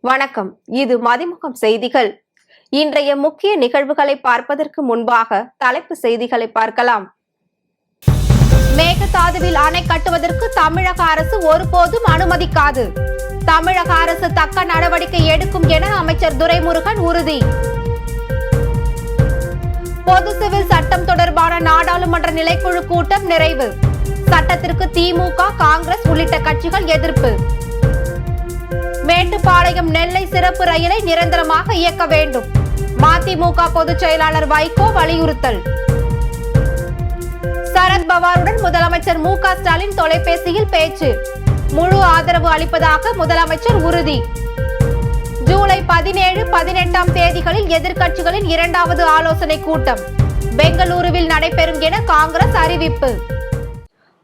வணக்கம். இது மதிமுகம் செய்திகள். இன்றைய முக்கிய நிகழ்வுகளை பார்ப்பதற்கு முன்பாக தலைப்பு செய்திகளை பார்க்கலாம். மேகதாதுவில் அணை கட்டுவதற்கு தமிழக அரசு ஒருபோதும் அனுமதிக்காது. தமிழக அரசு தக்க நடவடிக்கை எடுக்கும் என அமைச்சர் துரைமுருகன் உறுதி. பொது சிவில் சட்டம் தொடர்பான நாடாளுமன்ற நிலைக்குழு கூட்டம் நிறைவு. சட்டத்திற்கு திமுக, காங்கிரஸ் உள்ளிட்ட கட்சிகள் எதிர்ப்பு. மேட்டுப்பாளையம் நெல்லை சிறப்பு ரயிலை நிரந்தரமாக இயக்க வேண்டும். மதிமுக பொதுச் செயலாளர் வைகோ வலியுறுத்தல். சரத்பவாருடன் முதலமைச்சர் மு.க.ஸ்டாலின் தொலைபேசியில் பேச்சு. முழு ஆதரவு அளிப்பதாக முதலமைச்சர் உறுதி. ஜூலை 17, 18 தேதிகளில் எதிர்க்கட்சிகளின் இரண்டாவது ஆலோசனை கூட்டம் பெங்களூருவில் நடைபெறும் என காங்கிரஸ் அறிவிப்பு.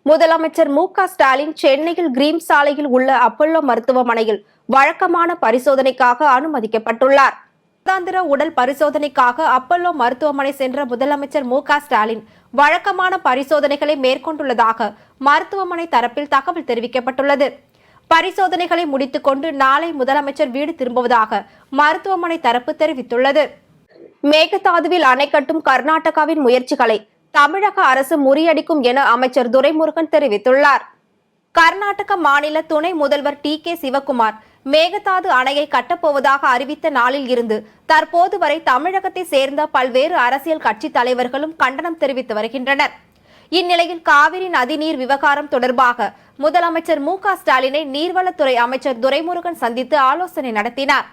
முதலமைச்சர் மு.க.ஸ்டாலின் சென்னையில் கிரீம் சாலையில் உள்ள அப்பல்லோ மருத்துவமனையில் வழக்கமான பரிசோதனைக்காக அனுமதிக்கப்பட்டுள்ளார். மாதாந்திர உடல் பரிசோதனைக்காக அப்பல்லோ மருத்துவமனை சென்ற முதலமைச்சர் மு.க.ஸ்டாலின் வழக்கமான பரிசோதனைகளை மேற்கொண்டுள்ளதாக மருத்துவமனை தரப்பில் தகவல் தெரிவிக்கப்பட்டுள்ளது. பரிசோதனைகளை முடித்துக் கொண்டு நாளை முதலமைச்சர் வீடு திரும்புவதாக மருத்துவமனை தரப்பு தெரிவித்துள்ளது. மேகதாதுவில் அணை கட்டும் கர்நாடகாவின் முயற்சிகளை தமிழக அரசு முறியடிக்கும் என அமைச்சர் துரைமுருகன் தெரிவித்துள்ளார். கர்நாடக மாநில துணை முதல்வர் டி.கே. சிவக்குமார் மேகதாது அணையை கட்டப்போவதாக அறிவித்த நாளில் இருந்து தற்போது வரை தமிழகத்தை சேர்ந்த பல்வேறு அரசியல் கட்சி தலைவர்களும் கண்டனம் தெரிவித்து வருகின்றனர். இந்நிலையில் காவிரி நதிநீர் விவகாரம் தொடர்பாக முதலமைச்சர் மு.க.ஸ்டாலினை நீர்வளத்துறை அமைச்சர் துரைமுருகன் சந்தித்து ஆலோசனை நடத்தினார்.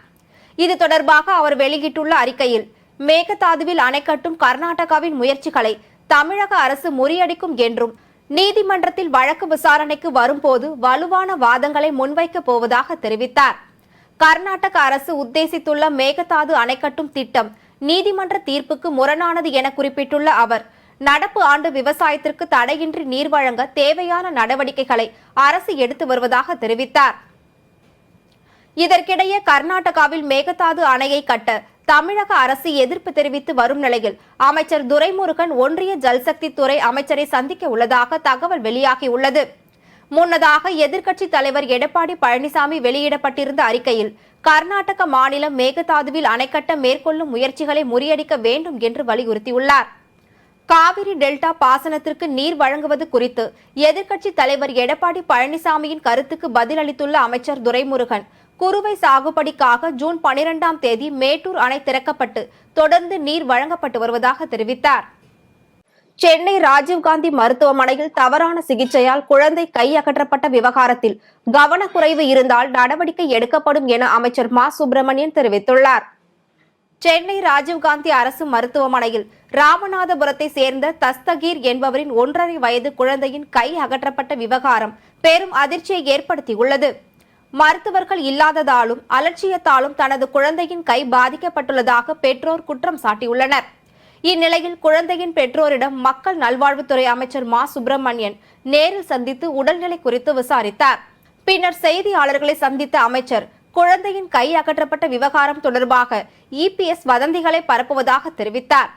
இது தொடர்பாக அவர் வெளியிட்டுள்ள அறிக்கையில் மேகதாதுவில் அணை கட்டும் கர்நாடகாவின் முயற்சிகளை தமிழக அரசு முறியடிக்கும் என்றும் நீதிமன்றத்தில் வழக்கு விசாரணைக்கு வரும்போது வலுவான வாதங்களை முன்வைக்க போவதாக தெரிவித்தார். கர்நாடக அரசு உத்தேசித்துள்ள மேகதாது அணை கட்டும் திட்டம் நீதிமன்ற தீர்ப்புக்கு முரணானது என குறிப்பிட்டுள்ள அவர் நடப்பு ஆண்டு விவசாயத்திற்கு தடையின்றி நீர் வழங்க தேவையான நடவடிக்கைகளை அரசு எடுத்து வருவதாக தெரிவித்தார். இதற்கிடையே கர்நாடகாவில் மேகதாது அணையை கட்ட தமிழக அரசு எதிர்ப்பு தெரிவித்து வரும் நிலையில் அமைச்சர் துரைமுருகன் ஒன்றிய ஜல்சக்தி துறை அமைச்சரை சந்திக்க உள்ளதாக தகவல் வெளியாகியுள்ளது. முன்னதாக எதிர்க்கட்சி தலைவர் எடப்பாடி பழனிசாமி வெளியிடப்பட்டிருந்த அறிக்கையில் கர்நாடக மாநிலம் மேகதாதுவில் அணை கட்ட மேற்கொள்ளும் முயற்சிகளை முறியடிக்க வேண்டும் என்று வலியுறுத்தியுள்ளார். காவிரி டெல்டா பாசனத்திற்கு நீர் வழங்குவது குறித்து எதிர்க்கட்சி தலைவர் எடப்பாடி பழனிசாமியின் கருத்துக்கு பதிலளித்துள்ள அமைச்சர் துரைமுருகன் குறுவை சாகுபடிக்காக ஜூன் 12 தேதி மேட்டூர் அணை திறக்கப்பட்டு தொடர்ந்து நீர் வழங்கப்பட்டு வருவதாக தெரிவித்தார். சென்னை ராஜீவ்காந்தி மருத்துவமனையில் தவறான சிகிச்சையால் குழந்தை கை அகற்றப்பட்ட விவகாரத்தில் கவனக்குறைவு இருந்தால் நடவடிக்கை எடுக்கப்படும் என அமைச்சர் மா. சுப்பிரமணியன் தெரிவித்துள்ளார். சென்னை ராஜீவ்காந்தி அரசு மருத்துவமனையில் ராமநாதபுரத்தை சேர்ந்த தஸ்தகீர் என்பவரின் 1.5 வயது குழந்தையின் கை அகற்றப்பட்ட விவகாரம் பெரும் அதிர்ச்சியை ஏற்படுத்தியுள்ளது. மருத்துவர்கள் இல்லாததாலும் அலட்சியத்தாலும் தனது குழந்தையின் கை பாதிக்கப்பட்டுள்ளதாக பெற்றோர் குற்றம் சாட்டியுள்ளனர். இந்நிலையில் குழந்தையின் பெற்றோரிடம் மக்கள் நல்வாழ்வுத்துறை அமைச்சர் மா. சுப்பிரமணியன் நேரில் சந்தித்து உடல்நிலை குறித்து விசாரித்தார். பின்னர் செய்தியாளர்களை சந்தித்த அமைச்சர் குழந்தையின் கை அகற்றப்பட்ட விவகாரம் தொடர்பாக இபிஎஸ் வதந்திகளை பரப்புவதாக தெரிவித்தார்.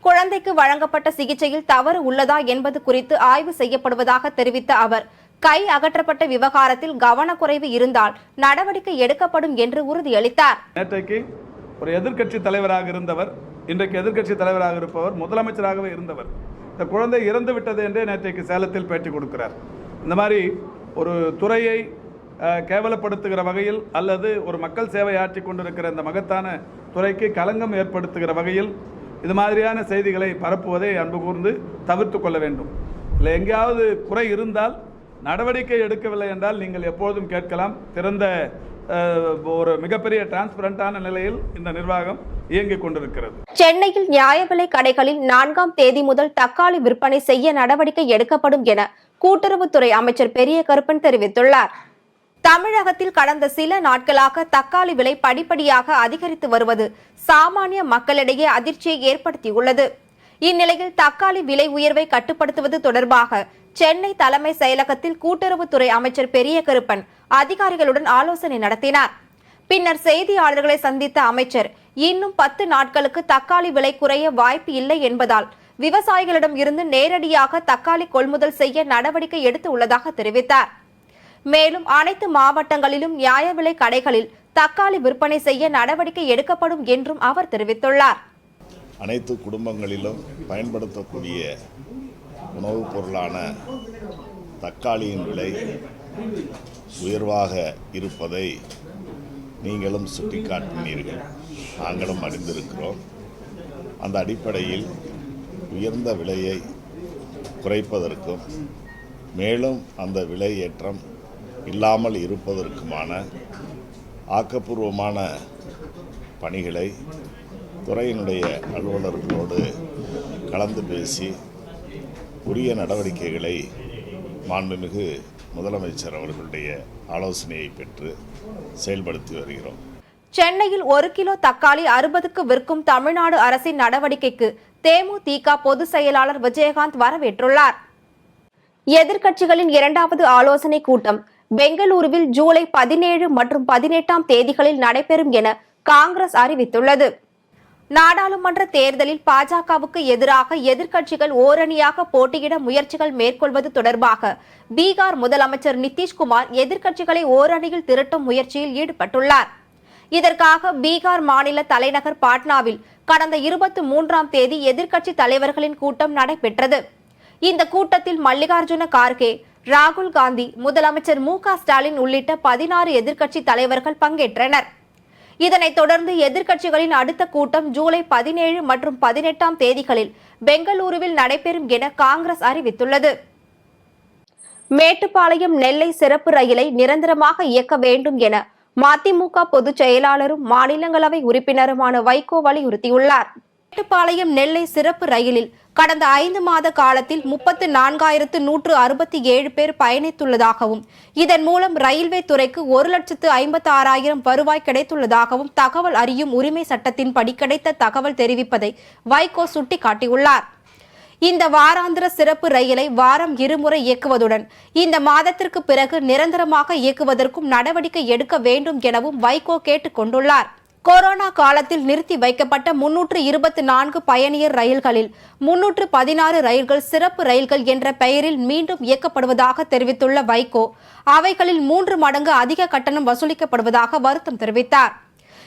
குழந்தைக்கு வழங்கப்பட்ட சிகிச்சையில் தவறு உள்ளதா என்பது குறித்து ஆய்வு செய்யப்படுவதாக தெரிவித்த அவர் கை அகற்றப்பட்ட விவகாரத்தில் கவனக்குறைவு இருந்தால் நடவடிக்கை எடுக்கப்படும் என்று உறுதியளித்தார். நேற்றைக்கு ஒரு எதிர்க்கட்சி தலைவராக இருந்தவர், இன்றைக்கு எதிர்க்கட்சி தலைவராக இருப்பவர், முதலமைச்சராகவே இருந்தவர் இந்த குழந்தை இறந்து விட்டது என்றே நேற்றைக்கு சேலத்தில் பேட்டி கொடுக்கிறார். இந்த மாதிரி ஒரு துறையை கேவலப்படுத்துகிற வகையில் அல்லது ஒரு மக்கள் சேவை ஆற்றி கொண்டிருக்கிற இந்த மகத்தான துறைக்கு களங்கம் ஏற்படுத்துகிற வகையில் இது மாதிரியான செய்திகளை பரப்புவதை அன்பு கூர்ந்து தவிர்த்து கொள்ள வேண்டும். இல்லை எங்கேயாவது குறை இருந்தால் நடவடிக்கை எடுக்கவில்லை என்றால் நீங்கள் எப்போதும் கேட்கலாம். திறந்த ஒரு மிகப்பெரிய டிரான்ஸ்பரண்டான நிலையில் இந்த நிர்வாகம் இயங்கிக் கொண்டிருக்கிறது. சென்னையில் நியாய விலை கடைகளில் 4 தேதி முதல் தக்காளி விற்பனை செய்ய நடவடிக்கை எடுக்கப்படும் என கூட்டுறவுத்துறை அமைச்சர் பெரிய கருப்பன் தெரிவித்துள்ளார். தமிழகத்தில் கடந்த சில நாட்களாக தக்காளி விலை படிப்படியாக அதிகரித்து வருவது சாமானிய மக்களிடையே அதிர்ச்சியை ஏற்படுத்தியுள்ளது. இந்நிலையில் தக்காளி விலை உயர்வை கட்டுப்படுத்துவது தொடர்பாக சென்னை தலைமை செயலகத்தில் கூட்டுறவுத்துறை அமைச்சர் பெரிய கருப்பன் அதிகாரிகளுடன் ஆலோசனை நடத்தினார். பின்னர் செய்தியாளர்களை சந்தித்த அமைச்சர் இன்னும் 10 நாட்களுக்கு தக்காளி விலை குறைய வாய்ப்பு இல்லை என்பதால் விவசாயிகளிடம் இருந்து நேரடியாக தக்காளி கொள்முதல் செய்ய நடவடிக்கை எடுத்து உள்ளதாக தெரிவித்தார். மேலும் அனைத்து மாவட்டங்களிலும் நியாய விலை கடைகளில் தக்காளி விற்பனை செய்ய நடவடிக்கை எடுக்கப்படும் என்றும் அவர் தெரிவித்துள்ளார். அனைத்து குடும்பங்களிலும் பயன்படுத்தக்கூடிய உணவுப் பொருளான தக்காளியின் விலை உயர்வாக இருப்பதை நீங்களும் சுட்டிக்காட்டினீர்கள், நாங்களும் அறிந்திருக்கிறோம். அந்த அடிப்படையில் உயர்ந்த விலையை குறைப்பதற்கும் மேலும் அந்த விலை ஏற்றம் இல்லாமல் இருப்பதற்குமான ஆக்கப்பூர்வமான பணிகளை துறையினுடைய அலுவலர்களோடு கலந்து பேசி உரிய நடவடிக்கைகளை மாண்புமிகு முதலமைச்சர் அவர்களுடைய ஆலோசனையை பெற்று செயல்படுத்தி வருகிறோம். சென்னையில் 1 கிலோ தக்காளி 60க்கு விற்கும் தமிழ்நாடு அரசின் நடவடிக்கைக்கு தேமுதிக பொதுச் செயலாளர் விஜயகாந்த் வரவேற்றுள்ளார். எதிர்க்கட்சிகளின் 2வது ஆலோசனை கூட்டம் பெங்களூருவில் ஜூலை 17 மற்றும் 18ஆம் தேதிகளில் நடைபெறும் என காங்கிரஸ் அறிவித்துள்ளது. நாடாளுமன்ற தேர்தலில் பாஜகவுக்கு எதிராக எதிர்க்கட்சிகள் ஓரணியாக போட்டியிட முயற்சிகள் மேற்கொள்வது தொடர்பாக பீகார் முதலமைச்சர் நிதிஷ்குமார் எதிர்க்கட்சிகளை ஓரணியில் திரட்டும் முயற்சியில் ஈடுபட்டுள்ளார். இதற்காக பீகார் மாநில தலைநகர் பாட்னாவில் கடந்த 23ஆம் தேதி எதிர்க்கட்சி தலைவர்களின் கூட்டம் நடைபெற்றது. இந்த கூட்டத்தில் மல்லிகார்ஜுன கார்கே, ராகுல் காந்தி, முதலமைச்சர் மு.க.ஸ்டாலின் உள்ளிட்ட 16 எதிர்க்கட்சி தலைவர்கள் பங்கேற்றனர். இதனைத் தொடர்ந்து எதிர்க்கட்சிகளின் அடுத்த கூட்டம் ஜூலை 17 மற்றும் 18ஆம் தேதிகளில் பெங்களூருவில் நடைபெறும் என காங்கிரஸ் அறிவித்துள்ளது. மேட்டுப்பாளையம் நெல்லை சிறப்பு ரயிலை நிரந்தரமாக இயக்க வேண்டும் என மதிமுக பொதுச் செயலாளரும் மாநிலங்களவை உறுப்பினருமான வைகோ வலியுறுத்தியுள்ளார். மேட்டுப்பாளையம் நெல்லை சிறப்பு ரயிலில் கடந்த 5 மாத காலத்தில் 34,167 பேர் பயணித்துள்ளதாகவும் இதன் மூலம் ரயில்வே துறைக்கு 1,56,000 வருவாய் கிடைத்துள்ளதாகவும் தகவல் அறியும் உரிமை சட்டத்தின்படி கிடைத்த தகவல் தெரிவிப்பதை வைகோ சுட்டிக்காட்டியுள்ளார். இந்த வாராந்திர சிறப்பு ரயிலை வாரம் 2 முறை இயக்குவதுடன் இந்த மாதத்திற்கு பிறகு நிரந்தரமாக இயக்குவதற்கும் நடவடிக்கை எடுக்க வேண்டும் எனவும் வைகோ கேட்டுக் கொண்டுள்ளார். கொரோனா காலத்தில் நிறுத்தி வைக்கப்பட்ட 324 பயணியர் ரயில்களில் 316 ரயில்கள் சிறப்பு ரயில்கள் என்ற பெயரில் மீண்டும் இயக்கப்படுவதாக தெரிவித்துள்ள வைகோ, அவைகளில் 3 மடங்கு அதிக கட்டணம் வசூலிக்கப்படுவதாக வருத்தம் தெரிவித்தார்.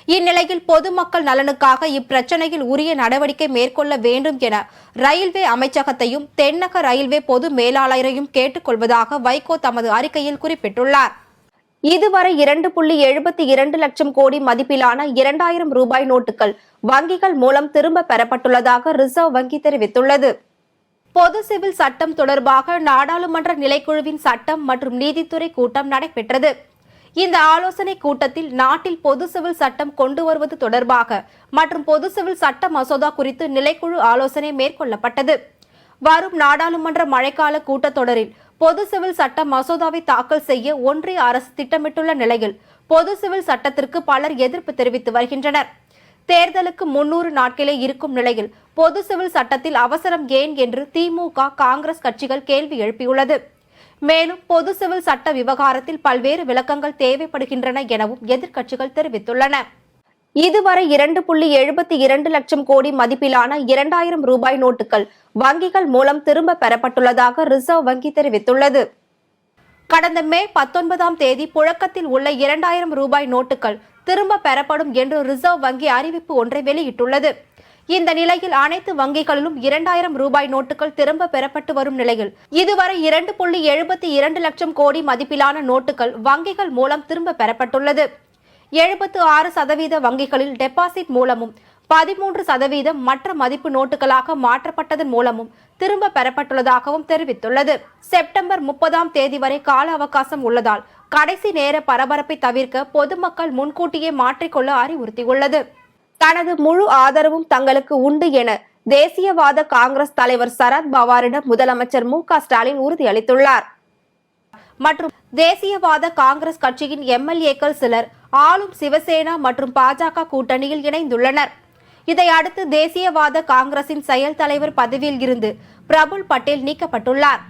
இந்நிலையில் பொதுமக்கள் நலனுக்காக இப்பிரச்சனையில் உரிய நடவடிக்கை மேற்கொள்ள வேண்டும் என ரயில்வே அமைச்சகத்தையும் தென்னக ரயில்வே பொது மேலாளரையும் கேட்டுக் கொள்வதாக வைகோ தமது அறிக்கையில் குறிப்பிட்டுள்ளார். இதுவரை 2.72 லட்சம் கோடி மதிப்பிலான 2000 ரூபாய் நோட்டுகள் வங்கிகள் மூலம் திரும்ப பெறப்பட்டுள்ளதாக ரிசர்வ் வங்கி தெரிவித்துள்ளது. பொது சிவில் சட்டம் தொடர்பாக நாடாளுமன்ற நிலைக்குழுவின் சட்டம் மற்றும் நீதித்துறை கூட்டம் நடைபெற்றது. இந்த ஆலோசனை கூட்டத்தில் நாட்டில் பொது சிவில் சட்டம் கொண்டு வருவது தொடர்பாக மற்றும் பொது சிவில் சட்ட மசோதா குறித்து நிலைக்குழு ஆலோசனை மேற்கொள்ளப்பட்டது. வரும் நாடாளுமன்ற மழைக்கால கூட்டத்தொடரில் பொது சிவில் சட்ட மசோதாவை தாக்கல் செய்ய ஒன்றிய அரசு திட்டமிட்டுள்ள நிலையில் பொது சிவில் சட்டத்திற்கு பலர் எதிர்ப்பு தெரிவித்து வருகின்றனர். தேர்தலுக்கு 300 நாட்களே இருக்கும் நிலையில் பொது சிவில் சட்டத்தில் அவசரம் ஏன் என்று திமுக, காங்கிரஸ் கட்சிகள் கேள்வி எழுப்பியுள்ளது. மேலும் பொது சிவில் சட்ட விவகாரத்தில் பல்வேறு விளக்கங்கள் தேவைப்படுகின்றன எனவும் எதிர்க்கட்சிகள் தெரிவித்துள்ளன. இதுவரை 2.72 லட்சம் கோடி மதிப்பிலான 2000 ரூபாய் நோட்டுகள் வங்கிகள் மூலம் திரும்ப பெறப்பட்டுள்ளதாக ரிசர்வ் வங்கி தெரிவித்துள்ளது. கடந்த மே 19ஆம் தேதி புழக்கத்தில் உள்ள 2000 ரூபாய் நோட்டுகள் திரும்ப பெறப்படும் என்று ரிசர்வ் வங்கி அறிவிப்பு ஒன்றை வெளியிட்டுள்ளது. இந்த நிலையில் அனைத்து வங்கிகளிலும் 2000 ரூபாய் நோட்டுகள் திரும்ப பெறப்பட்டு வரும் நிலையில் இதுவரை 2.72 லட்சம் கோடி மதிப்பிலான நோட்டுகள் வங்கிகள் மூலம் திரும்ப பெறப்பட்டுள்ளது. 76% வங்கிகளில் டெபாசிட் மூலமும் 13% மற்ற மதிப்பு நோட்டுகளாக மாற்றப்பட்டதன் மூலமும் திரும்ப பெறப்பட்டுள்ளதாகவும் தெரிவித்துள்ளது. செப்டம்பர் 30ஆம் தேதி வரை கால அவகாசம் உள்ளதால் கடைசி நேர பரபரப்பை தவிர்க்க பொதுமக்கள் முன்கூட்டியே மாற்றிக்கொள்ள அறிவுறுத்தியுள்ளது. தனது முழு ஆதரவும் தங்களுக்கு உண்டு என தேசியவாத காங்கிரஸ் தலைவர் சரத் பவாரிடம் முதலமைச்சர் மு.க.ஸ்டாலின் உறுதியளித்துள்ளார். மற்றும் தேசியவாத காங்கிரஸ் கட்சியின் எம்எல்ஏக்கள் சிலர் ஆளும் சிவசேனா மற்றும் பாஜக கூட்டணியில் இணைந்துள்ளனர். இதையடுத்து தேசியவாத காங்கிரசின் செயல் தலைவர் பதவியில் இருந்து பிரபுல் பட்டேல் நீக்கப்பட்டுள்ளார்.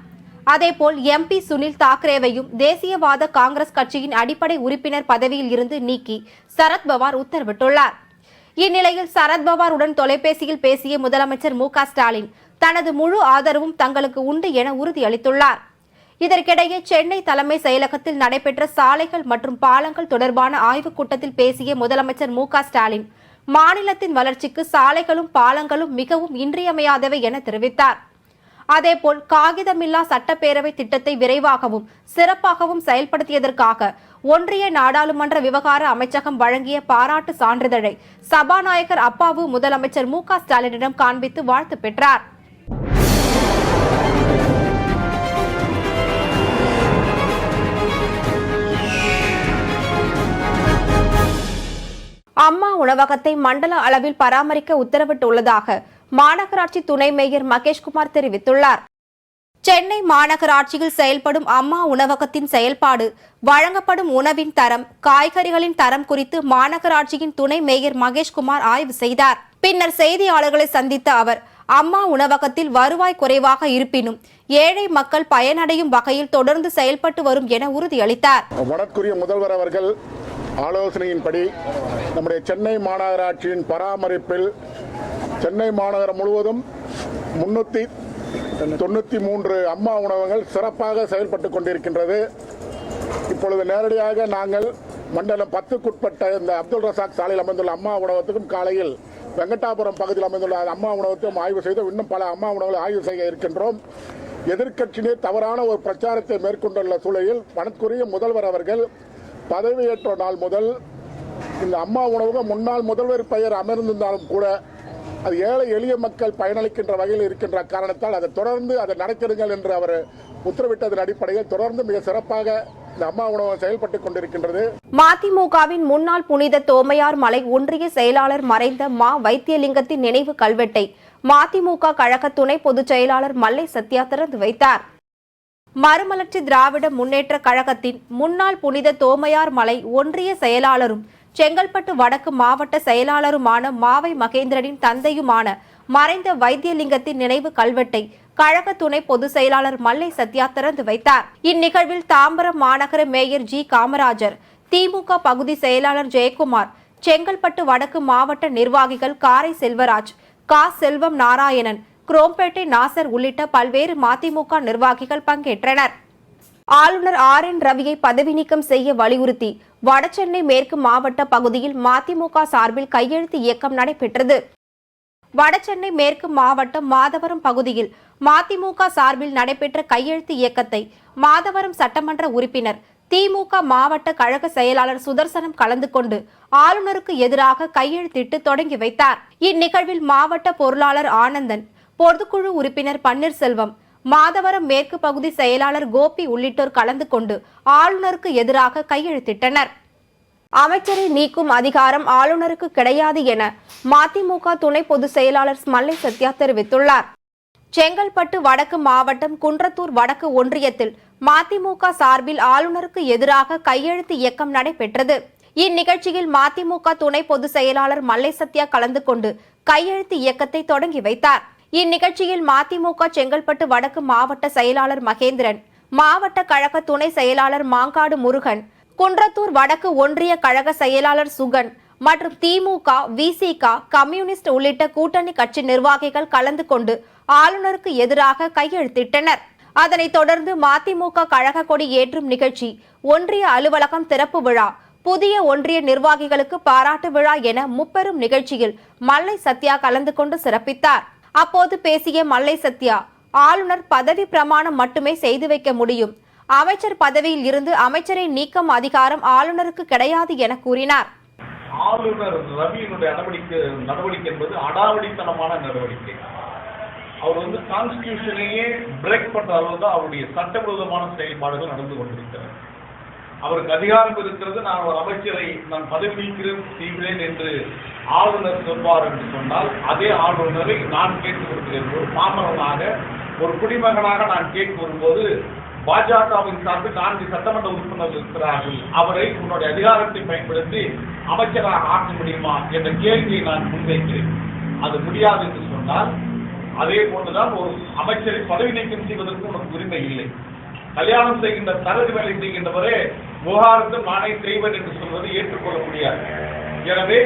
அதேபோல் எம்பி சுனில் தாக்கரேவையும் தேசியவாத காங்கிரஸ் கட்சியின் அடிப்படை உறுப்பினர் பதவியில் இருந்து நீக்கி சரத்பவார் உத்தரவிட்டுள்ளார். இந்நிலையில் சரத்பவாருடன் தொலைபேசியில் பேசிய முதலமைச்சர் மு.க.ஸ்டாலின் தனது முழு ஆதரவும் தங்களுக்கு உண்டு என உறுதியளித்துள்ளார். இதற்கிடையே சென்னை தலைமை செயலகத்தில் நடைபெற்ற சாலைகள் மற்றும் பாலங்கள் தொடர்பான ஆய்வுக் கூட்டத்தில் பேசிய முதலமைச்சர் மு.க.ஸ்டாலின் மாநிலத்தின் வளர்ச்சிக்கு சாலைகளும் பாலங்களும் மிகவும் இன்றியமையாதவை என தெரிவித்தார். அதேபோல் காகிதமில்லா சட்டப்பேரவை திட்டத்தை விரைவாகவும் சிறப்பாகவும் செயல்படுத்தியதற்காக ஒன்றிய நாடாளுமன்ற விவகார அமைச்சகம் வழங்கிய பாராட்டு சான்றிதழை சபாநாயகர் அப்பாவு முதலமைச்சர் மு.க.ஸ்டாலினிடம் காண்பித்து வாழ்த்து பெற்றார். அம்மா உணவகத்தை மண்டல அளவில் பராமரிக்க உத்தரவிட்டுள்ளதாக மாநகராட்சி துணை மேயர் மகேஷ்குமார் தெரிவித்துள்ளார். சென்னை மாநகராட்சியில் செயல்படும் அம்மா உணவகத்தின் செயல்பாடு, வழங்கப்படும் உணவின் தரம், காய்கறிகளின் தரம் குறித்து மாநகராட்சியின் துணை மேயர் மகேஷ்குமார் ஆய்வு செய்தார். பின்னர் செய்தியாளர்களை சந்தித்த அவர், அம்மா உணவகத்தில் வருவாய் குறைவாக இருப்பினும் ஏழை மக்கள் பயனடையும் வகையில் தொடர்ந்து செயல்பட்டு வரும் என உறுதியளித்தார். வடக்குரிய முதல்வர் அவர்கள் ஆலோசனையின்படி நம்முடைய சென்னை மாநகராட்சியின் பராமரிப்பில் சென்னை மாநகரம் முழுவதும் 393 அம்மா உணவகங்கள் சிறப்பாக செயல்பட்டு கொண்டிருக்கின்றது. இப்பொழுது நேரடியாக நாங்கள் மண்டலம் 10க்குட்பட்ட இந்த அப்துல் ரசாக் சாலையில் அமைந்துள்ள அம்மா உணவகத்துக்கும் காலையில் வெங்கடாபுரம் பகுதியில் அமைந்துள்ள அம்மா உணவகத்தையும் ஆய்வு செய்து இன்னும் பல அம்மா உணவுகளை ஆய்வு செய்ய இருக்கின்றோம். எதிர்க்கட்சியினர் தவறான ஒரு பிரச்சாரத்தை மேற்கொண்டுள்ள சூழலில் வணக்குரிய முதல்வர் அவர்கள் பதவியேற்ற நாள் முதல் இந்த அம்மா உணவகம் முன்னாள் முதல்வர் பெயர் அமர்ந்திருந்தாலும் கூட அது ஏழை எளிய மக்கள் பயனளிக்கின்ற வகையில் இருக்கின்ற காரணத்தால் அதை தொடர்ந்து அதை நடத்திடுங்கள் என்று அவர் உத்தரவிட்டதன் அடிப்படையில் தொடர்ந்து மிக சிறப்பாக இந்த அம்மா உணவகம் செயல்பட்டுக் கொண்டிருக்கின்றது. மதிமுகவின் முன்னாள் புனித தோமையார் மலை ஒன்றிய செயலாளர் மறைந்த மா வைத்தியலிங்கத்தின் நினைவு கல்வெட்டை மதிமுக கழக துணை பொதுச் செயலாளர் மல்லை சத்யா திறந்து வைத்தார். மறுமலர்ச்சி திராவிட முன்னேற்ற கழகத்தின் முன்னாள் புனித தோமையார் மலை ஒன்றிய செயலாளரும் செங்கல்பட்டு வடக்கு மாவட்ட செயலாளருமான மாவை மகேந்திரனின் தந்தையுமான மறைந்த வைத்தியலிங்கத்தின் நினைவு கல்வெட்டை கழக துணை பொதுச் செயலாளர் மல்லை சத்யா திறந்து வைத்தார். இந்நிகழ்வில் தாம்பரம் மாநகர மேயர் ஜி காமராஜர், திமுக பகுதி செயலாளர் ஜெயக்குமார், செங்கல்பட்டு வடக்கு மாவட்ட நிர்வாகிகள் காரை செல்வராஜ், கா செல்வம் நாராயணன், குரோம்பேட்டை நாசர் உள்ளிட்ட பல்வேறு மதிமுக நிர்வாகிகள் பங்கேற்றனர். ஆளுநர் RN ரவியை பதவி நீக்கம் செய்ய வலியுறுத்தி வடசென்னை மேற்கு மாவட்ட பகுதியில் மதிமுக சார்பில் கையெழுத்து இயக்கம் நடைபெற்றது. வடசென்னை மேற்கு மாவட்டம் மாதவரம் பகுதியில் மதிமுக சார்பில் நடைபெற்ற கையெழுத்து இயக்கத்தை மாதவரம் சட்டமன்ற உறுப்பினர், திமுக மாவட்ட கழக செயலாளர் சுதர்சனம் கலந்து கொண்டு ஆளுநருக்கு எதிராக கையெழுத்திட்டு தொடங்கி வைத்தார். இந்நிகழ்வில் மாவட்ட பொருளாளர் ஆனந்தன், பொதுக்குழு உறுப்பினர் பன்னீர்செல்வம், மாதவரம் மேற்கு பகுதி செயலாளர் கோபி உள்ளிட்டோர் கலந்து கொண்டு ஆளுநருக்கு எதிராக கையெழுத்திட்டனர். அமைச்சரை நீக்கும் அதிகாரம் ஆளுநருக்கு கிடையாது என மதிமுக துணை பொதுச் செயலாளர் மல்லை சத்யா தெரிவித்துள்ளார். செங்கல்பட்டு வடக்கு மாவட்டம் குன்றத்தூர் வடக்கு ஒன்றியத்தில் மதிமுக சார்பில் ஆளுநருக்கு எதிராக கையெழுத்து இயக்கம் நடைபெற்றது. இந்நிகழ்ச்சியில் மதிமுக துணை பொதுச் செயலாளர் மல்லை சத்யா கலந்து கொண்டு கையெழுத்து இயக்கத்தை தொடங்கி வைத்தார். இந்நிகழ்ச்சியில் மதிமுக செங்கல்பட்டு வடக்கு மாவட்ட செயலாளர் மகேந்திரன், மாவட்ட கழக துணை செயலாளர் மாங்காடு முருகன், குன்றத்தூர் வடக்கு ஒன்றிய கழக செயலாளர் சுகன் மற்றும் திமுக, விசிக, கம்யூனிஸ்ட் உள்ளிட்ட கூட்டணி கட்சி நிர்வாகிகள் கலந்து கொண்டு ஆளுநருக்கு எதிராக கையெழுத்திட்டனர். அதனைத் தொடர்ந்து மதிமுக கழக கொடி ஏற்றும் நிகழ்ச்சி, ஒன்றிய அலுவலகம் திறப்பு விழா, புதிய ஒன்றிய நிர்வாகிகளுக்கு பாராட்டு விழா என முப்பெரும் நிகழ்ச்சியில் மல்லை சத்யா கலந்து கொண்டு சிறப்பித்தார். அப்போது பேசிய மல்லை சத்யா, ஆளுநர் பதவி பிரமாணம் மட்டுமே செய்து வைக்க முடியும், அமைச்சர் பதவியில் இருந்து அமைச்சரை நீக்கும் அதிகாரம் ஆளுநருக்கு கிடையாது என கூறினார். ஆளுநர் ரவியினுடைய நடவடிக்கை என்பது அடாவடித்தனமான நடவடிக்கை. அவர் கான்ஸ்டிடியூஷனையே பிரேக் பண்ற அளவு தான் அவருடைய சட்டவிரோதமான செயல்பாடுகள் நடந்து கொண்டிருக்கிறது. அவருக்கு அதிகாரம் இருக்கிறது. நான் ஒரு அமைச்சரை நான் பதவி நீக்கிறேன் செய்கிறேன் என்று ஆளுநர் சொல்வார் என்று சொன்னால், அதே ஆளுநரை நான் கேட்டு வருகிறேன். ஒரு பாமரனாக, ஒரு குடிமகனாக நான் கேட்டு வரும்போது, பாஜகவின் சார்பில் 4 சட்டமன்ற உறுப்பினர்கள் இருக்கிறார்கள், அவரை உன்னுடைய அதிகாரத்தை பயன்படுத்தி அமைச்சராக ஆக்க முடியுமா என்ற கேள்வியை நான் முன்வைக்கிறேன். அது முடியாது என்று சொன்னால், அதே போன்றுதான் ஒரு அமைச்சரை பதவி நீக்கம் செய்வதற்கு உனக்கு உரிமை இல்லை. கல்யாணம் செய்கின்ற தகுதி வேலை செய்கின்றவரே விவகாரத்தில் நானே செய்வேன் என்று சொல்வது ஏற்றுக்கொள்ள முடியாது. எனவே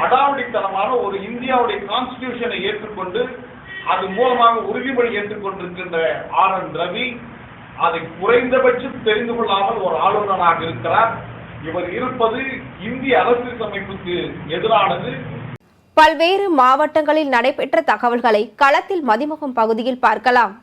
அடாவடித்தனமான ஒரு இந்தியாவுடைய கான்ஸ்டிடியூஷனை ஏற்றுக்கொண்டு அது மூலமாக உறுதிமொழி ஏற்றுக்கொண்டிருக்கின்ற RN ரவி அதை குறைந்தபட்சம் தெரிந்து கொள்ளாமல் ஒரு ஆளுநராக இருக்கிறார். இவர் இருப்பது இந்திய அரசியலமைப்புக்கு எதிரானது. பல்வேறு மாவட்டங்களில் நடைபெற்ற தகவல்களை களத்தில் மதிமுகம் பகுதியில் பார்க்கலாம்.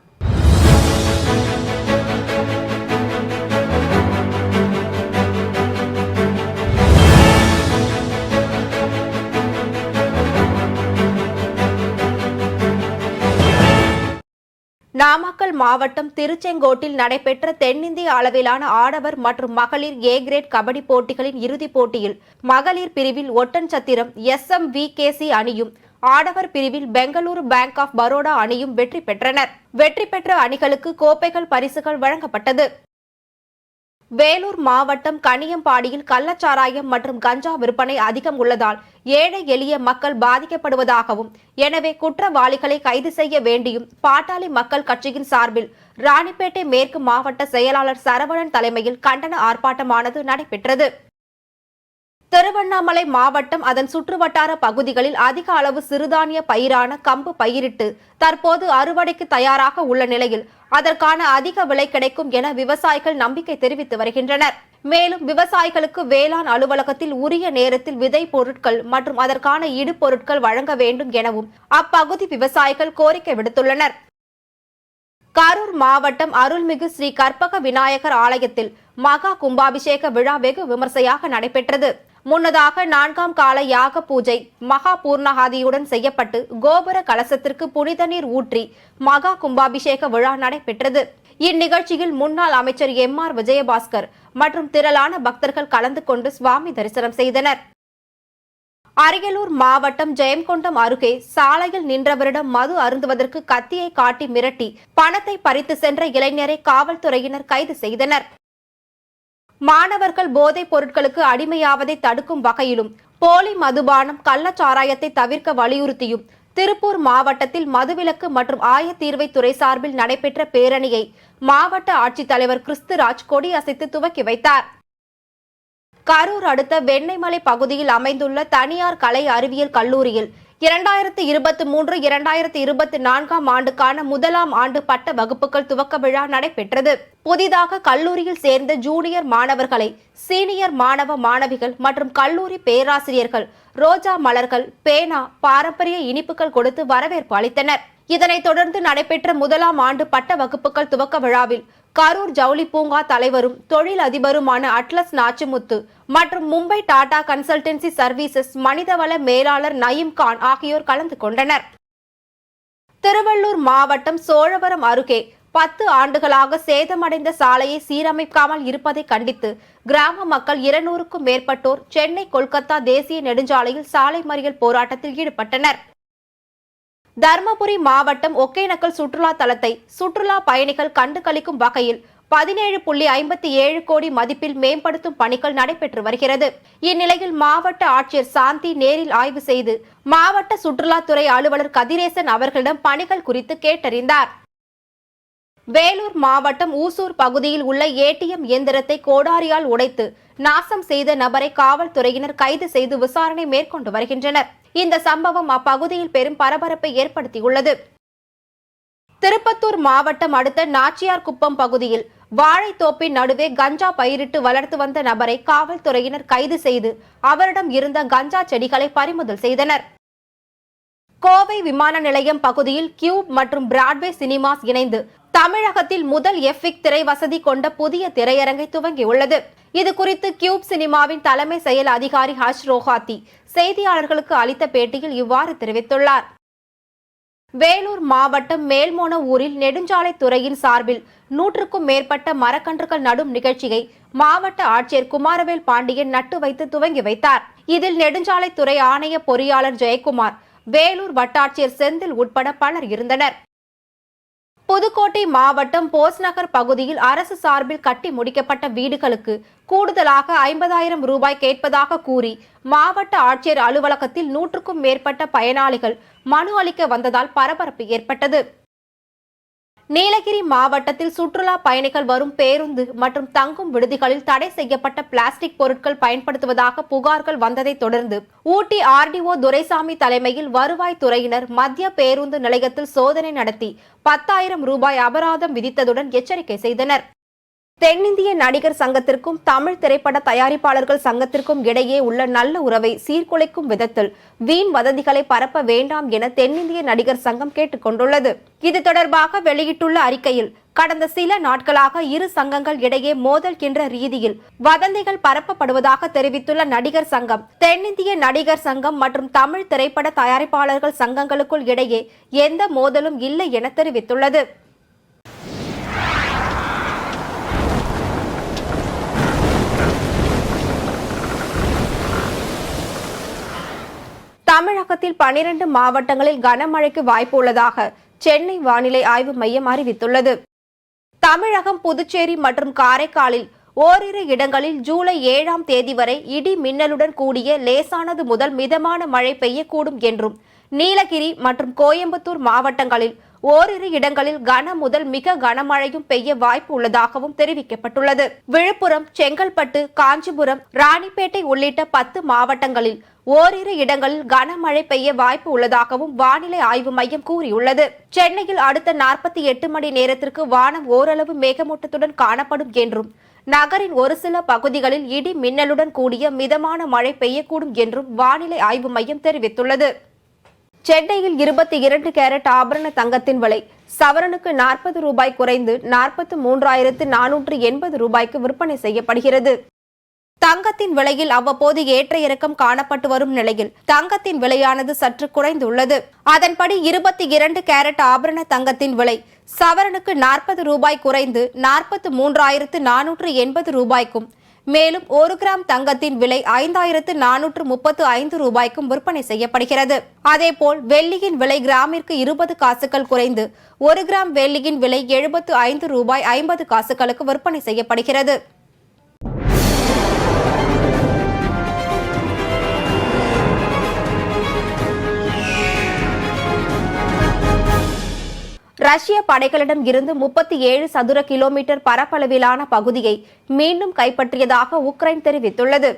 நாமக்கல் மாவட்டம் திருச்செங்கோட்டில் நடைபெற்ற தென்னிந்திய அளவிலான ஆடவர் மற்றும் மகளிர் ஏ கிரேட் கபடி போட்டிகளின் இறுதிப் போட்டியில் மகளிர் பிரிவில் ஒட்டன்சத்திரம் SMVKC அணியும் ஆடவர் பிரிவில் பெங்களூரு பேங்க் ஆஃப் பரோடா அணியும் வெற்றி பெற்றனர். வெற்றி பெற்ற அணிகளுக்கு கோப்பைகள் பரிசுகள் வழங்கப்பட்டது. வேலூர் மாவட்டம் கனியம்பாடியில் கள்ளச்சாராயம் மற்றும் கஞ்சா விற்பனை அதிகம் உள்ளதால் ஏழை எளிய மக்கள் பாதிக்கப்படுவதாகவும், எனவே குற்றவாளிகளை கைது செய்ய வேண்டியும் பாட்டாளி மக்கள் கட்சியின் சார்பில் ராணிப்பேட்டை மேற்கு மாவட்ட செயலாளர் சரவணன் தலைமையில் கண்டன ஆர்ப்பாட்டமானது நடைபெற்றது. திருவண்ணாமலை மாவட்டம் அதன் சுற்றுவட்டார பகுதிகளில் அதிக அளவு சிறுதானிய பயிரான கம்பு பயிரிட்டு தற்போது அறுவடைக்கு தயாராக உள்ள நிலையில் அதற்கான அதிக விலை கிடைக்கும் என விவசாயிகள் நம்பிக்கை தெரிவித்து வருகின்றனர். மேலும் விவசாயிகளுக்கு வேளாண் அலுவலகத்தில் உரிய நேரத்தில் விதை பொருட்கள் மற்றும் அதற்கான இடுபொருட்கள் வழங்க வேண்டும் எனவும் அப்பகுதி விவசாயிகள் கோரிக்கை விடுத்துள்ளனர். கரூர் மாவட்டம் அருள்மிகு ஸ்ரீ கற்பக விநாயகர் ஆலயத்தில் மகா கும்பாபிஷேக விழா வெகு விமர்சையாக நடைபெற்றது. முன்னதாக 4ஆம் கால யாக பூஜை மகா பூர்ணாகாதியுடன் செய்யப்பட்டு கோபுர கலசத்திற்கு புனித நீர் ஊற்றி மகா கும்பாபிஷேக விழா நடைபெற்றது. இந்நிகழ்ச்சியில் முன்னாள் அமைச்சர் MR விஜயபாஸ்கர் மற்றும் திரளான பக்தர்கள் கலந்து கொண்டு சுவாமி தரிசனம் செய்தனர். அரியலூர் மாவட்டம் ஜெயங்கொண்டம் அருகே சாலையில் நின்றவரிடம் மது அருந்துவதற்கு கத்தியை காட்டி மிரட்டி பணத்தை பறித்து சென்ற இளைஞரை காவல்துறையினர் கைது செய்தனர். மாணவர்கள் போதைப் பொருட்களுக்கு அடிமையாவதை தடுக்கும் வகையிலும் போலி மதுபானம் கள்ளச்சாராயத்தை தவிர்க்க வலியுறுத்தியும் திருப்பூர் மாவட்டத்தில் மதுவிலக்கு மற்றும் ஆயத்தீர்வைத்துறை சார்பில் நடைபெற்ற பேரணியை மாவட்ட ஆட்சித்தலைவர் கிறிஸ்துராஜ் கொடியசைத்து துவக்கி வைத்தார். கரூர் அடுத்த வெண்ணெய்மலை பகுதியில் அமைந்துள்ள தனியார் கலை அறிவியல் கல்லூரியில் 2023-2024 ஆண்டுக்கான முதலாம் ஆண்டு பட்ட வகுப்புகள் துவக்க விழா நடைபெற்றது. புதிதாக கல்லூரியில் சேர்ந்த ஜூனியர் மாணவர்களை சீனியர் மாணவ மாணவிகள் மற்றும் கல்லூரி பேராசிரியர்கள் ரோஜா மலர்கள், பேனா, பாரம்பரிய இனிப்புகள் கொடுத்து வரவேற்பு அளித்தனர். இதனைத் தொடர்ந்து நடைபெற்ற முதலாம் ஆண்டு பட்ட வகுப்புகள் துவக்க விழாவில் கரூர் ஜவுளி பூங்கா தலைவரும் தொழில் அதிபருமான அட்லஸ் நாச்சிமுத்து மற்றும் மும்பை டாடா கன்சல்டன்சி சர்வீசஸ் மனிதவள மேலாளர் நயீம் கான் ஆகியோர் கலந்து கொண்டனர். திருவள்ளூர் மாவட்டம் சோழவரம் அருகே 10 ஆண்டுகளாக சேதமடைந்த சாலையை சீரமைக்காமல் இருப்பதை கண்டித்து கிராம மக்கள் 200க்கும் மேற்பட்டோர் சென்னை கொல்கத்தா தேசிய நெடுஞ்சாலையில் சாலை மறியல் போராட்டத்தில் ஈடுபட்டனர். தர்மபுரி மாவட்டம் ஒகேனக்கல் சுற்றுலா தலத்தை சுற்றுலா பயணிகள் கண்டுகளிக்கும் வகையில் 17.57 கோடி மதிப்பில் மேம்படுத்தும் பணிகள் நடைபெற்று வருகிறது. இந்நிலையில் மாவட்ட ஆட்சியர் சாந்தி நேரில் ஆய்வு செய்து மாவட்ட சுற்றுலாத்துறை அலுவலர் கதிரேசன் அவர்களிடம் பணிகள் குறித்து கேட்டறிந்தார். வேலூர் மாவட்டம் ஊசூர் பகுதியில் உள்ள ATM இயந்திரத்தை கோடாரியால் உடைத்து நாசம் செய்த நபரை காவல்துறையினர் கைது செய்து விசாரணை மேற்கொண்டு வருகின்றனர். இந்த சம்பவம் அப்பகுதியில் பெரும் பரபரப்பை ஏற்படுத்தியுள்ளது. திருப்பத்தூர் மாவட்டம் அடுத்த நாச்சியார் குப்பம் பகுதியில் வாழைத்தோப்பின் நடுவே கஞ்சா பயிரிட்டு வளர்த்து வந்த நபரை காவல்துறையினர் கைது செய்து அவரிடம் இருந்த கஞ்சா செடிகளை பறிமுதல் செய்தனர். கோவை விமான நிலையம் பகுதியில் கியூப் மற்றும் பிராட்வே சினிமாஸ் இணைந்து தமிழகத்தில் முதல் FX திரை வசதி கொண்ட புதிய திரையரங்கை துவங்கியுள்ளது. இது குறித்து கியூப் சினிமாவின் தலைமை செயல் அதிகாரி ஹஷ் ரோஹாத்தி செய்தியாளர்களுக்கு அளித்த பேட்டியில் இவ்வாறு தெரிவித்துள்ளார். வேலூர் மாவட்டம் மேல்மோன ஊரில் நெடுஞ்சாலைத்துறையின் சார்பில் 100க்கும் மேற்பட்ட மரக்கன்றுகள் நடும் நிகழ்ச்சியை மாவட்ட ஆட்சியர் குமாரவேல் பாண்டியன் நட்டு வைத்து துவங்கி வைத்தார். இதில் நெடுஞ்சாலைத்துறை ஆணைய பொறியாளர் ஜெயக்குமார், வேலூர் வட்டாட்சியர் செந்தில் உட்பட பலர் இருந்தனர். புதுக்கோட்டை மாவட்டம் போஸ்நகர் பகுதியில் அரசு சார்பில் கட்டி முடிக்கப்பட்ட வீடுகளுக்கு கூடுதலாக 50,000 ரூபாய் கேட்பதாக கூறி மாவட்ட ஆட்சியர் அலுவலகத்தில் 100க்கும் மேற்பட்ட பயனாளிகள் மனு அளிக்க வந்ததால் பரபரப்பு ஏற்பட்டது. நீலகிரி மாவட்டத்தில் சுற்றுலா பயணிகள் வரும் பேருந்து மற்றும் தங்கும் விடுதிகளில் தடை செய்யப்பட்ட பிளாஸ்டிக் பொருட்கள் பயன்படுத்துவதாக புகார்கள் வந்ததை தொடர்ந்து ஊட்டி ஆர்டிஓ துரைசாமி தலைமையில் வருவாய்த்துறையினர் மத்திய பேருந்து நிலையத்தில் சோதனை நடத்தி 10,000 ரூபாய் அபராதம் விதித்ததுடன் எச்சரிக்கை செய்தனர். தென்னிந்திய நடிகர் சங்கத்திற்கும் தமிழ் திரைப்பட தயாரிப்பாளர்கள் சங்கத்திற்கும் இடையே உள்ள நல்ல உறவை சீர்குலைக்கும் விதத்தில் வீண் வதந்திகளை பரப்ப வேண்டாம் என தென்னிந்திய நடிகர் சங்கம் கேட்டுக் கொண்டுள்ளது. இது தொடர்பாக வெளியிட்டுள்ள அறிக்கையில், கடந்த சில நாட்களாக இரு சங்கங்கள் இடையே மோதல் என்ற ரீதியில் வதந்திகள் பரப்பப்படுவதாக தெரிவித்துள்ள நடிகர் சங்கம், தென்னிந்திய நடிகர் சங்கம் மற்றும் தமிழ் திரைப்பட தயாரிப்பாளர்கள் சங்கங்களுக்குள் இடையே எந்த மோதலும் இல்லை என தெரிவித்துள்ளது. தமிழகத்தில் 12 மாவட்டங்களில் கனமழைக்கு வாய்ப்பு உள்ளதாக சென்னை வானிலை ஆய்வு மையம் அறிவித்துள்ளது. தமிழகம், புதுச்சேரி மற்றும் காரைக்காலில் ஓரிரு இடங்களில் ஜூலை 7ஆம் தேதி வரை இடி மின்னலுடன் கூடிய லேசானது முதல் மிதமான மழை பெய்யக்கூடும் என்றும், நீலகிரி மற்றும் கோயம்புத்தூர் மாவட்டங்களில் ஓரிரு இடங்களில் கன முதல் மிக கனமழையும் பெய்ய வாய்ப்பு உள்ளதாகவும் தெரிவிக்கப்பட்டுள்ளது. விழுப்புரம், செங்கல்பட்டு, காஞ்சிபுரம், ராணிப்பேட்டை உள்ளிட்ட 10 மாவட்டங்களில் ஓரிரு இடங்களில் கனமழை பெய்ய வாய்ப்பு உள்ளதாகவும் வானிலை ஆய்வு மையம் கூறியுள்ளது. சென்னையில் அடுத்த 48 மணி நேரத்திற்கு வானம் ஓரளவு மேகமூட்டத்துடன் காணப்படும் என்றும், நகரின் ஒரு சில பகுதிகளில் இடி மின்னலுடன் கூடிய மிதமான மழை பெய்யக்கூடும் என்றும் வானிலை ஆய்வு மையம் தெரிவித்துள்ளது. சென்னையில் 22 கேரட் ஆபரண தங்கத்தின் விலை சவரனுக்கு 40 ரூபாய் குறைந்து 43,480 ரூபாய்க்கு விற்பனை செய்யப்படுகிறது. தங்கத்தின் விலையில் அவ்வப்போது ஏற்ற இறக்கம் காணப்பட்டு வரும் நிலையில் தங்கத்தின் விலையானது சற்று குறைந்துள்ளது. அதன்படி 22 கேரட் ஆபரண தங்கத்தின் விலை சவரனுக்கு 40 ரூபாய் குறைந்து 43,480 ரூபாய்க்கும், மேலும் 1 கிராம் தங்கத்தின் விலை 5,435 ரூபாய்க்கும் விற்பனை செய்யப்படுகிறது. அதேபோல் வெள்ளியின் விலை கிராமிற்கு 20 காசுகள் குறைந்து 1 கிராம் வெள்ளியின் விலை 75 ரூபாய் 50 காசுகளுக்கு விற்பனை செய்யப்படுகிறது. ரஷ்ய படைகளிடம் இருந்து 37 சதுர கிலோமீட்டர் பரப்பளவிலான பகுதியை மீண்டும் கைப்பற்றியதாக உக்ரைன் தெரிவித்துள்ளது.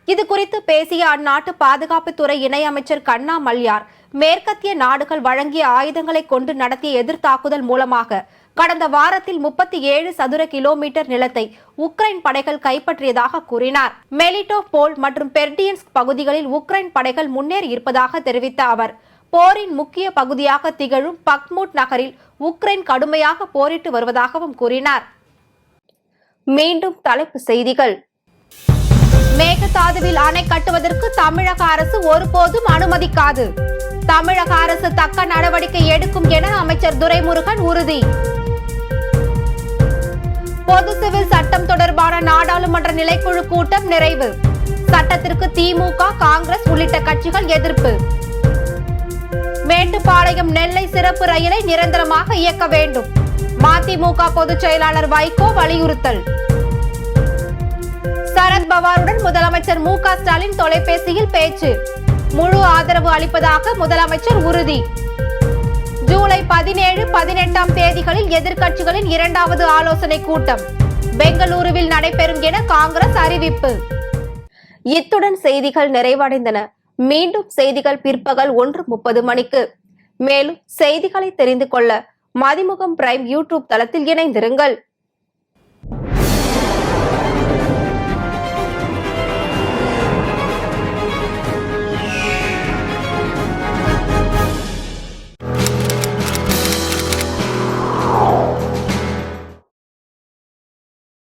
இதுகுறித்து பேசிய அந்நாட்டு பாதுகாப்புத்துறை இணையமைச்சர் கன்னா மல்யார், மேற்கத்திய நாடுகள் வழங்கிய ஆயுதங்களை கொண்டு நடத்திய எதிர்த்தாக்குதல் மூலமாக கடந்த வாரத்தில் 37 சதுர கிலோமீட்டர் நிலத்தை உக்ரைன் படைகள் கைப்பற்றியதாக கூறினார். மெலிட்டோபோல் மற்றும் பெர்டியன்ஸ்க் பகுதிகளில் உக்ரைன் படைகள் முன்னேறி இருப்பதாக தெரிவித்த அவர், போரின் முக்கிய பகுதியாக திகழும் பக்முட் நகரில் உக்ரைன் கடுமையாக போரிட்டு வருவதாகவும் கூறினார். மீண்டும் தலைப்புச் செய்திகள். மேகதாதுவில் அணை கட்டுவதற்கு தமிழக அரசு ஒருபோதும் அனுமதிக்காது. தமிழக அரசு தக்க நடவடிக்கை எடுக்கும் என அமைச்சர் துரைமுருகன் உறுதி. பொது சிவில் சட்டம் தொடர்பான நாடாளுமன்ற நிலைக்குழு கூட்டம் நிறைவு. சட்டத்திற்கு திமுக, காங்கிரஸ் உள்ளிட்ட கட்சிகள் எதிர்ப்பு. மேட்டுப்பாளையம் நெல்லை சிறப்பு ரயிலை நிரந்தரமாக இயக்க வேண்டும். மதிமுக பொதுச் செயலாளர் வைகோ வலியுறுத்தல். சரத்பவாருடன் முதலமைச்சர் மு.க. ஸ்டாலின் தொலைபேசியில் பேச்சு. முழு ஆதரவு அளிப்பதாக முதலமைச்சர் உறுதி. ஜூலை 17, 18ஆம் தேதிகளில் எதிர்க்கட்சிகளின் 2வது ஆலோசனை கூட்டம் பெங்களூருவில் நடைபெறும் என காங்கிரஸ் அறிவிப்பு. இத்துடன் செய்திகள் நிறைவடைந்தன. மீண்டும் செய்திகள் பிற்பகல் 1:30 மணிக்கு. மேலும் செய்திகளை தெரிந்து கொள்ள மதிமுகம் பிரைம் யூடியூப் தளத்தில் இணைந்திருங்கள்.